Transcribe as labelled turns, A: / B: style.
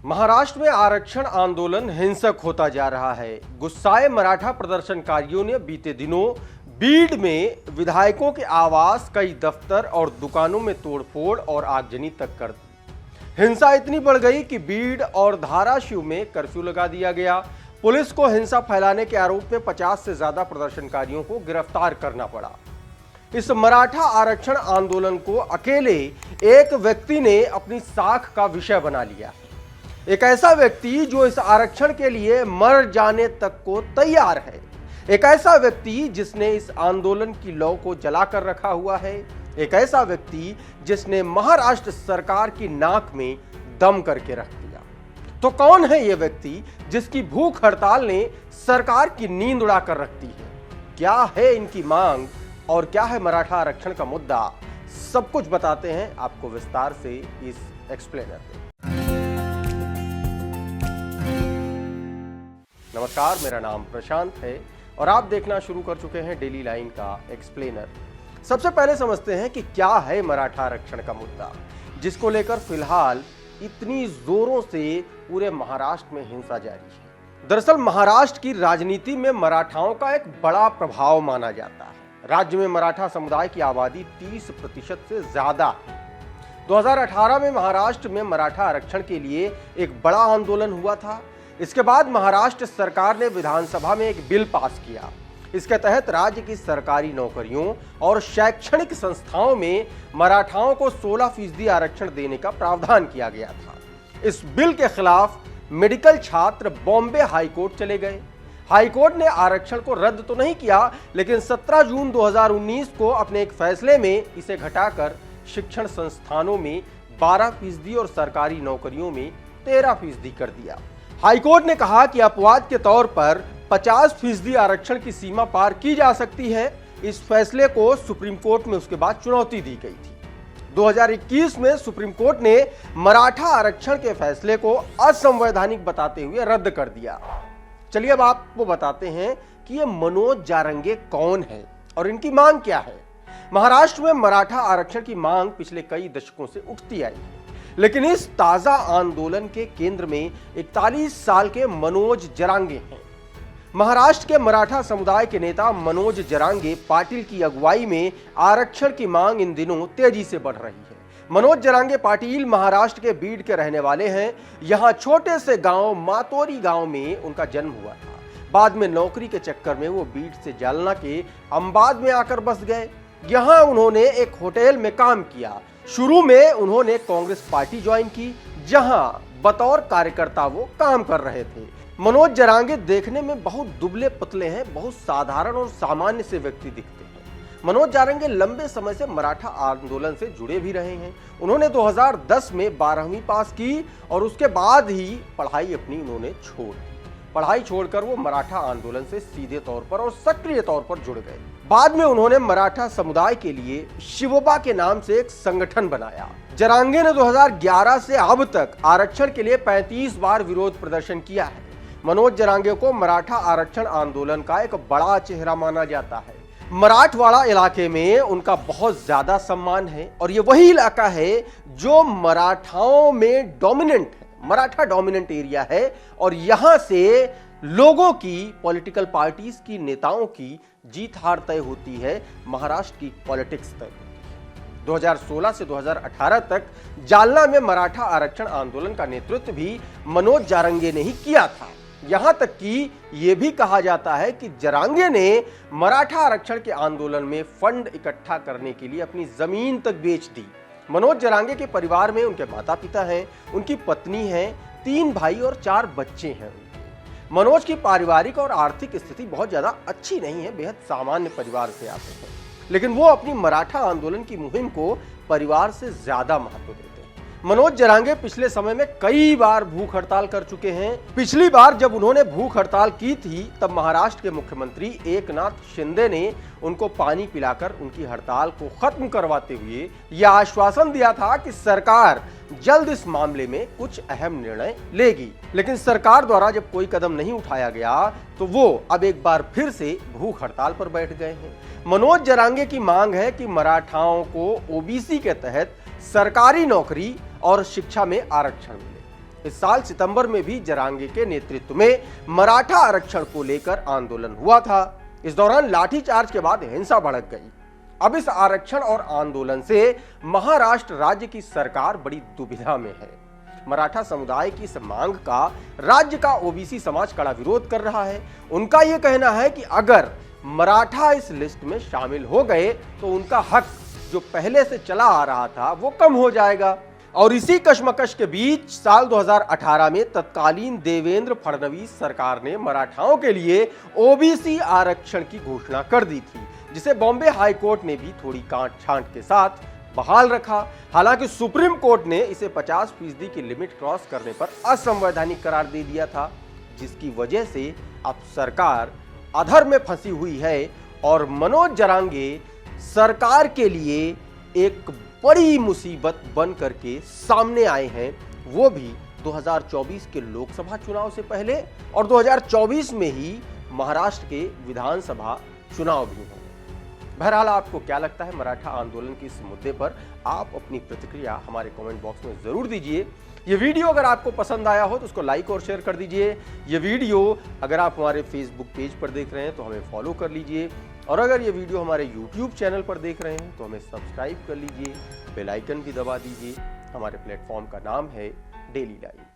A: महाराष्ट्र में आरक्षण आंदोलन हिंसक होता जा रहा है। गुस्साए मराठा प्रदर्शनकारियों ने बीते दिनों बीड में विधायकों के आवास, कई दफ्तर और दुकानों में तोड़फोड़ और आगजनी तक कर दी। हिंसा इतनी बढ़ गई कि बीड और धाराशिव में कर्फ्यू लगा दिया गया। पुलिस को हिंसा फैलाने के आरोप में 50 से ज्यादा प्रदर्शनकारियों को गिरफ्तार करना पड़ा। इस मराठा आरक्षण आंदोलन को अकेले एक व्यक्ति ने अपनी साख का विषय बना लिया। एक ऐसा व्यक्ति जो इस आरक्षण के लिए मर जाने तक को तैयार है। एक ऐसा व्यक्ति जिसने इस आंदोलन की लौ को जलाकर रखा हुआ है। एक ऐसा व्यक्ति जिसने महाराष्ट्र सरकार की नाक में दम करके रख दिया। तो कौन है यह व्यक्ति जिसकी भूख हड़ताल ने सरकार की नींद उड़ाकर रख दी है? क्या है इनकी मांग और क्या है मराठा आरक्षण का मुद्दा? सब कुछ बताते हैं आपको विस्तार से इस एक्सप्लेनर में। नमस्कार, मेरा नाम प्रशांत है और आप देखना शुरू कर चुके हैं डेली लाइन का एक्सप्लेनर। सबसे पहले समझते हैं कि क्या है मराठा आरक्षण का मुद्दा, जिसको लेकर फिलहाल इतनी जोरों से पूरे महाराष्ट्र में हिंसा जारी है। दरअसल महाराष्ट्र की राजनीति में मराठाओं का एक बड़ा प्रभाव माना जाता है। राज्य में मराठा समुदाय की आबादी 30% से ज्यादा है। 2018 में महाराष्ट्र में मराठा आरक्षण के लिए एक बड़ा आंदोलन हुआ था। इसके बाद महाराष्ट्र सरकार ने विधानसभा में एक बिल पास किया। इसके तहत राज्य की सरकारी नौकरियों और शैक्षणिक संस्थाओं में मराठाओं को 16% आरक्षण देने का प्रावधान किया गया था। इस बिल के खिलाफ मेडिकल छात्र बॉम्बे हाईकोर्ट चले गए। हाईकोर्ट ने आरक्षण को रद्द तो नहीं किया, लेकिन 17 जून 2019 को अपने एक फैसले में इसे घटाकर शिक्षण संस्थानों में 12% और सरकारी नौकरियों में 13% कर दिया। हाईकोर्ट ने कहा कि अपवाद के तौर पर 50% आरक्षण की सीमा पार की जा सकती है। इस फैसले को सुप्रीम कोर्ट में उसके बाद चुनौती दी गई थी। 2021 में सुप्रीम कोर्ट ने मराठा आरक्षण के फैसले को असंवैधानिक बताते हुए रद्द कर दिया। चलिए अब आपको बताते हैं कि ये मनोज जारंगे कौन है और इनकी मांग क्या है। महाराष्ट्र में मराठा आरक्षण की मांग पिछले कई दशकों से उठती आई है, लेकिन इस ताजा आंदोलन के केंद्र में 41 साल के मनोज जरांगे हैं। महाराष्ट्र के मराठा समुदाय के नेता मनोज जरांगे पाटिल की अगुवाई में आरक्षण की मांग इन दिनों तेजी से बढ़ रही है। मनोज जरांगे पाटिल महाराष्ट्र के बीड के रहने वाले हैं। यहाँ छोटे से गांव मातोरी गांव में उनका जन्म हुआ था। बाद में नौकरी के चक्कर में वो बीड से जालना के अंबाद में आकर बस गए। यहाँ उन्होंने एक होटल में काम किया। शुरू में उन्होंने कांग्रेस पार्टी ज्वाइन की, जहां बतौर कार्यकर्ता वो काम कर रहे थे। मनोज जरांगे देखने में बहुत दुबले पतले हैं, बहुत साधारण और सामान्य से व्यक्ति दिखते हैं। मनोज जरांगे लंबे समय से मराठा आंदोलन से जुड़े भी रहे हैं। उन्होंने 2010 में 12वीं पास की और उसके बाद ही पढ़ाई अपनी उन्होंने छोड़ दी। पढ़ाई छोड़कर वो मराठा आंदोलन से सीधे तौर पर और सक्रिय तौर पर जुड़ गए। बाद में उन्होंने मराठा समुदाय के लिए शिवोबा के नाम से एक संगठन बनाया। जरांगे ने 2011 से अब तक आरक्षण के लिए 35 बार विरोध प्रदर्शन किया है। मनोज जरांगे को मराठा आरक्षण आंदोलन का एक बड़ा चेहरा माना जाता है। मराठवाड़ा इलाके में उनका बहुत ज्यादा सम्मान है और ये वही इलाका है जो मराठाओं में डोमिनेंट है, मराठा डोमिनेंट एरिया है। और यहां से लोगों की, पॉलिटिकल पार्टीज की नेताओं की जीत हार तय होती है, महाराष्ट्र की पॉलिटिक्स तय होती है। 2016 से 2018 तक जालना में मराठा आरक्षण आंदोलन का नेतृत्व भी मनोज जारंगे ने ही किया था। यहां तक कि यह भी कहा जाता है कि जरांगे ने मराठा आरक्षण के आंदोलन में फंड इकट्ठा करने के लिए अपनी जमीन तक बेच दी। मनोज जरांगे के परिवार में उनके माता पिता हैं, उनकी पत्नी है, 3 भाई और 4 बच्चे हैं। मनोज की पारिवारिक और आर्थिक स्थिति बहुत ज्यादा अच्छी नहीं है, बेहद सामान्य परिवार से आते हैं, लेकिन वो अपनी मराठा आंदोलन की मुहिम को परिवार से ज्यादा महत्व देते हैं। मनोज जरांगे पिछले समय में कई बार भूख हड़ताल कर चुके हैं। पिछली बार जब उन्होंने भूख हड़ताल की थी, तब महाराष्ट्र के मुख्यमंत्री एकनाथ शिंदे ने उनको पानी पिलाकर उनकी हड़ताल को खत्म करवाते हुए यह आश्वासन दिया था कि सरकार जल्द इस मामले में कुछ अहम निर्णय लेगी। लेकिन सरकार द्वारा जब कोई कदम नहीं उठाया गया तो वो अब एक बार फिर से भूख हड़ताल पर बैठ गए हैं। मनोज जरांगे की मांग है कि मराठाओं को ओबीसी के तहत सरकारी नौकरी और शिक्षा में आरक्षण मिले। इस साल सितंबर में भी जरांगे के नेतृत्व में मराठा आरक्षण को लेकर आंदोलन हुआ था। इस दौरान लाठीचार्ज के बाद हिंसा भड़क गई। अब इस आरक्षण और आंदोलन से महाराष्ट्र राज्य की सरकार बड़ी दुविधा में है। मराठा समुदाय की इस मांग का राज्य का ओबीसी समाज कड़ा विरोध कर रहा है। उनका यह कहना है कि अगर मराठा इस लिस्ट में शामिल हो गए तो उनका हक जो पहले से चला आ रहा था वो कम हो जाएगा। और इसी कशमकश के बीच साल 2018 में तत्कालीन देवेंद्र फडणवीस सरकार ने मराठाओं के लिए ओबीसी आरक्षण की घोषणा कर दी थी, जिसे बॉम्बे हाई कोर्ट ने भी थोड़ी कांट छांट के साथ बहाल रखा। हालांकि सुप्रीम कोर्ट ने इसे 50% की लिमिट क्रॉस करने पर असंवैधानिक करार दे दिया था, जिसकी वजह से अब सरकार अधर में फंसी हुई है और मनोज जरांगे सरकार के लिए एक बड़ी मुसीबत बन करके सामने आए हैं, वो भी 2024 के लोकसभा चुनाव से पहले और 2024 में ही महाराष्ट्र के विधानसभा चुनाव भी हैं। बहरहाल आपको क्या लगता है मराठा आंदोलन के इस मुद्दे पर? आप अपनी प्रतिक्रिया हमारे कमेंट बॉक्स में जरूर दीजिए। ये वीडियो अगर आपको पसंद आया हो तो उसको लाइक और शेयर कर दीजिए। ये वीडियो अगर आप हमारे फेसबुक पेज पर देख रहे हैं तो हमें फॉलो कर लीजिए, और अगर ये वीडियो हमारे यूट्यूब चैनल पर देख रहे हैं तो हमें सब्सक्राइब कर लीजिए, बेल आइकन भी दबा दीजिए। हमारे प्लेटफॉर्म का नाम है डेली लाइन।